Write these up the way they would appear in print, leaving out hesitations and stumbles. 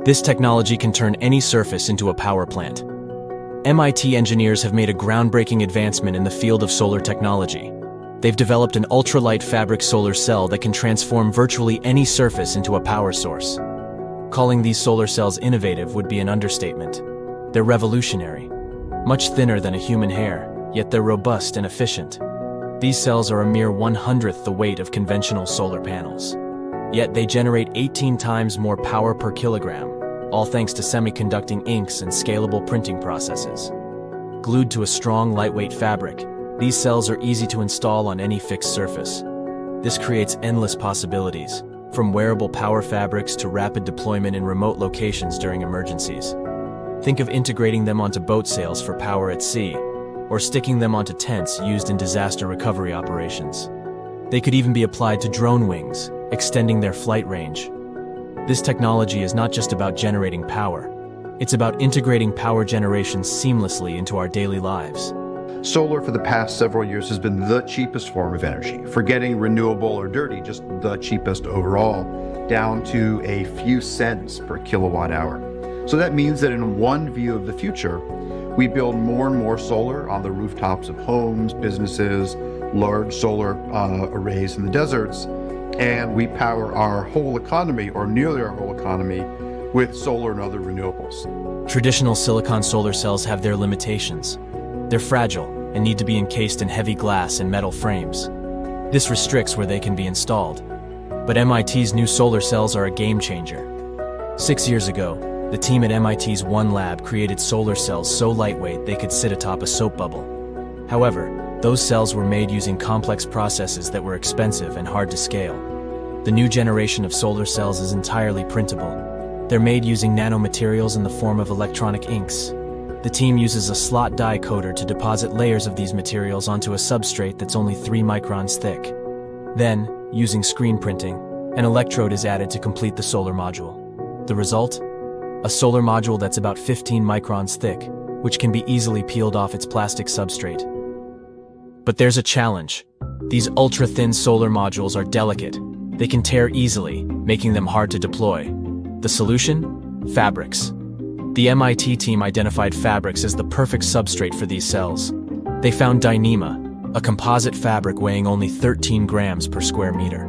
This technology can turn any surface into a power plant. MIT engineers have made a groundbreaking advancement in the field of solar technology. They've developed an ultralight fabric solar cell that can transform virtually any surface into a power source. Calling these solar cells innovative would be an understatement. They're revolutionary. Much thinner than a human hair, yet they're robust and efficient. These cells are a mere 1/100th the weight of conventional solar panels. Yet they generate 18 times more power per kilogram, all thanks to semiconducting inks and scalable printing processes. Glued to a strong, lightweight fabric, these cells are easy to install on any fixed surface. This creates endless possibilities, from wearable power fabrics to rapid deployment in remote locations during emergencies. Think of integrating them onto boat sails for power at sea, or sticking them onto tents used in disaster recovery operations. They could even be applied to drone wings, extending their flight range. This technology is not just about generating power. It's about integrating power generation seamlessly into our daily lives. Solar for the past several years has been the cheapest form of energy, forgetting renewable or dirty, just the cheapest overall, down to a few cents per kilowatt hour. So that means that in one view of the future, we build more and more solar on the rooftops of homes, businesses, large solar arrays in the deserts, and we power our whole economy, or nearly our whole economy, with solar and other renewables. Traditional silicon solar cells have their limitations. They're fragile and need to be encased in heavy glass and metal frames. This restricts where they can be installed. But MIT's new solar cells are a game changer. 6 years ago, the team at MIT's One Lab created solar cells so lightweight they could sit atop a soap bubble. However, those cells were made using complex processes that were expensive and hard to scale. The new generation of solar cells is entirely printable. They're made using nanomaterials in the form of electronic inks. The team uses a slot die coater to deposit layers of these materials onto a substrate that's only 3 microns thick. Then, using screen printing, an electrode is added to complete the solar module. The result? A solar module that's about 15 microns thick, which can be easily peeled off its plastic substrate. But there's a challenge. These ultra-thin solar modules are delicate. They can tear easily, making them hard to deploy. The solution? Fabrics. The MIT team identified fabrics as the perfect substrate for these cells. They found Dyneema, a composite fabric weighing only 13 grams per square meter.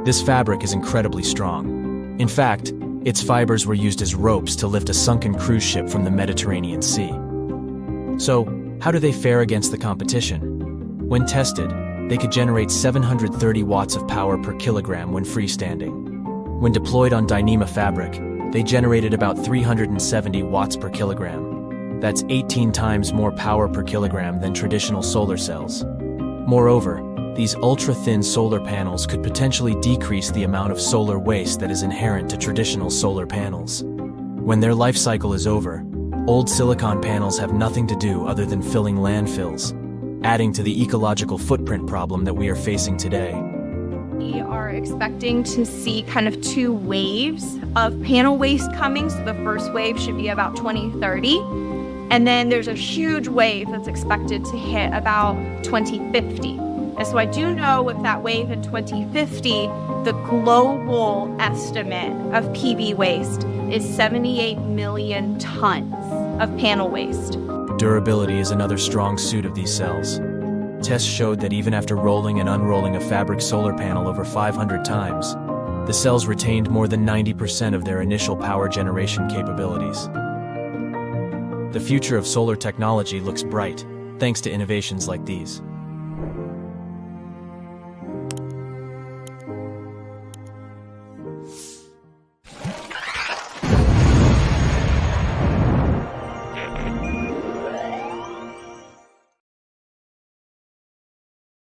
This fabric is incredibly strong. In fact, its fibers were used as ropes to lift a sunken cruise ship from the Mediterranean Sea. So, how do they fare against the competition? When tested, they could generate 730 watts of power per kilogram when freestanding. When deployed on Dyneema fabric, they generated about 370 watts per kilogram. That's 18 times more power per kilogram than traditional solar cells. Moreover, these ultra-thin solar panels could potentially decrease the amount of solar waste that is inherent to traditional solar panels. When their life cycle is over, old silicon panels have nothing to do other than filling landfills, adding to the ecological footprint problem that we are facing today. We are expecting to see kind of 2 waves of panel waste coming. So the first wave should be about 2030. And then there's a huge wave that's expected to hit about 2050. And so I do know with that wave in 2050, the global estimate of PV waste is 78 million tons of panel waste. Durability is another strong suit of these cells. Tests showed that even after rolling and unrolling a fabric solar panel over 500 times, the cells retained more than 90% of their initial power generation capabilities. The future of solar technology looks bright, thanks to innovations like these.